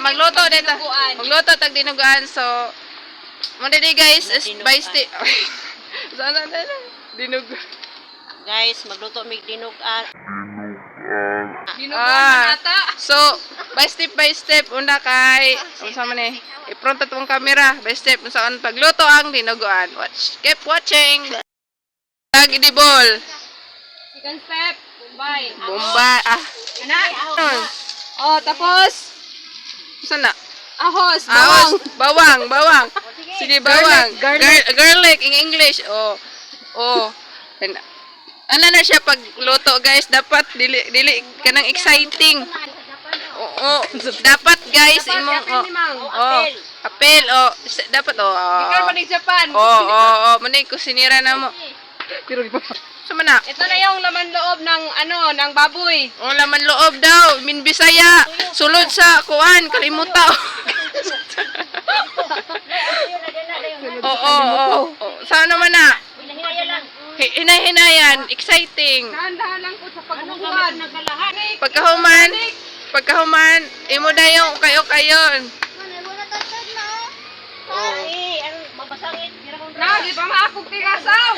Magluto din ta. Magluto tag dinuguan. So, mo di guys, by step. Sana na dinug. Guys, magluto mig dinugan. So, by step una kay unsa man ni? I-front atong camera, by step saan pagluto ang dinuguan. Keep watching. Lagi di ball. Second step, Bombay. Bombay. Ana? Oh, tapos Sana? ahos, Bawang. Sige, bawang. Garlic in English. Oh. Ano na siya pag luto, guys? Dapat dili kanang exciting. Oo. Dapat, guys, imong apel. Dapat Ikaw pa ni Japan. Manay kusinira na mo. Sama na. Ito na yung laman loob ng baboy. Laman loob daw. Min Bisaya. Sulod sa kuan. Kalimuta. Saan naman na? Hinay-hinayan. Exciting. Dahan-dahan lang po sa paghuhuman. Pagkahuman, imo na yung kayo-kayon. Lagi pa maakog tigasaw.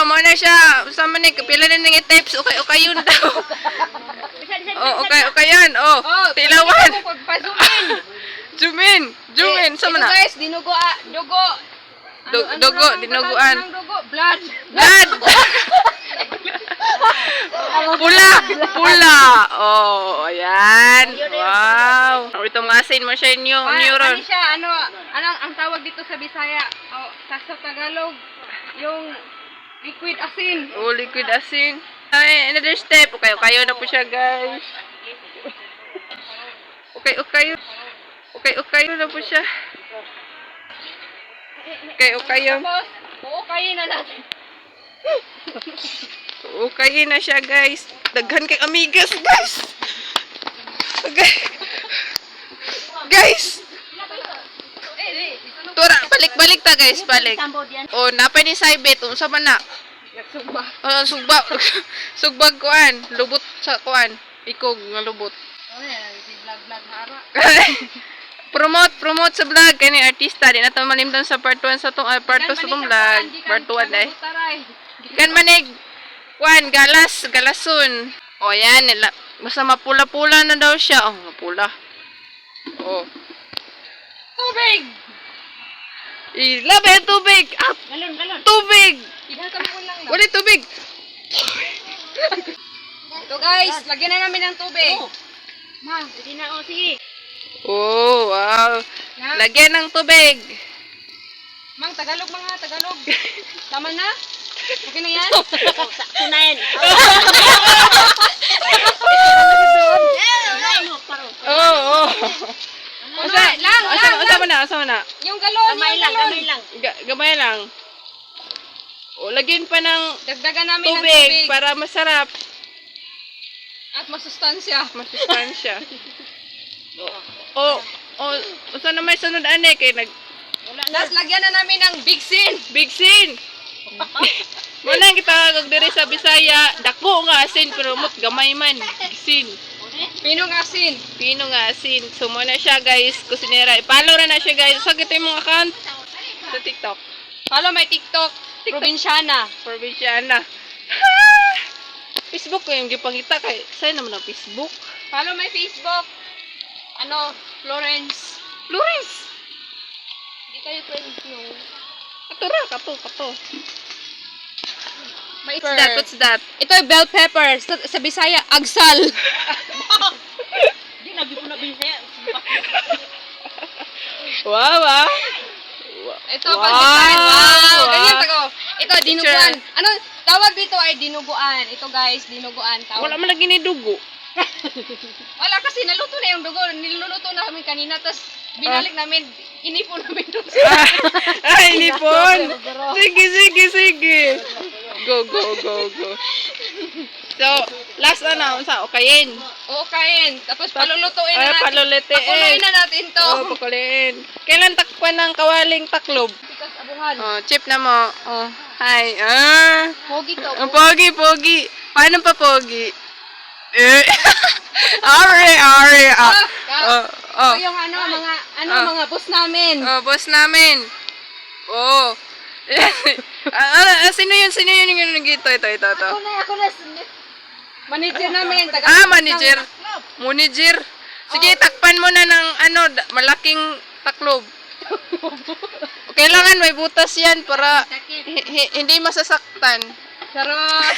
Mo na siya. Sama ni pila na ng tips. Okay-okayon daw. Okay-okayon. Tilawan. Jumin. Sama na. Ito guys, dugo. Dinuguan. Blood. Pula. Ayan. Wow. Itong asin mo siya neuron. Ano siya? Ang tawag dito sa Bisaya? Sa Tagalog, yung liquid asin. Liquid asin. Ay, another step. Okay-okayo na po siya, guys. Okay-okayo na po siya. Okay-okayo. Tapos, uukayin na natin. Okay na siya, guys. Daghan kay amigas, guys. Guys. Tura, balik ta, guys. Balik. Napay ni Saibet. Unsa man na? Sugbag. Sugbag kuan. Lubot sa kuan. Ikog nga lubot. Si vlog hara. Promote sa vlog kani artista di na to malimtan sa part 1 sa tong part 2 sa tong vlog. Part 1 ay. Kan manig kuan galason. Yan basta mapula-pula na daw siya. Mapula. Tubig. Labi tubig. Galon. Tubig. Idatamon lang na. Wala tubig. Ito guys, lagyan na namin ng tubig. Ma, hindi na sige. Wow. Lagyan ng tubig. Mang, Tagalog. Tama na? Okay na yan? Sakto na yan. Asa mo na? Yung galon, Gamay lang. Lagyan pa ng dagdagan namin ng tubig tubig. para masarap. At masustansya. Usa na may sunod ane kay Tapos lagyan na namin ng big sin. Big sin. Muna kita kag diri sa Bisaya, dako nga asin pero mut gamay man. Big sin. Pinong asin. So muna siya, guys, kusinera. I-follow na siya, guys. Sa kita yung mga account sa TikTok. Follow my TikTok. Probinsyana. Facebook ko yung gipangita kay saan naman ang Facebook? Follow my Facebook. Florence. Hindi kayo friends yung... Kato. What's that? Ito ay bell pepper. Sa Bisaya, agsal. Hindi lagi ko na binisaya. Wow. Ito, pandisan. Wow. Ganyan tago. Ito, dinuguan. Ano, tawag dito ay dinuguan. Ito guys, dinuguan. Wala man lagi ni dugo. Wala kasi naluto na yung dugo. Niluluto na kami kanina. Tapos binalik namin. Inipon namin doon. Inipon. Sige. Go. So, last sa okayin. Tapos palulutuin na natin. Palulutuin. Pakuloyin na natin to. Pakuloyin. Kailan takpan ng kawaling taklob? Tikas abuhan. Chip na mo. Hi. Pogi to. Pogi. Paano pa pogi? Ari. Oh, oh. Ito yung mga boss namin. Oh, boss namin. Oh. Sino yun? Sino yun yung ito? Ako na. Manager namin. Manager. Manager. Sige, takpan mo na ng malaking taklob. Kailangan may butas yan para hindi masasaktan. Charot.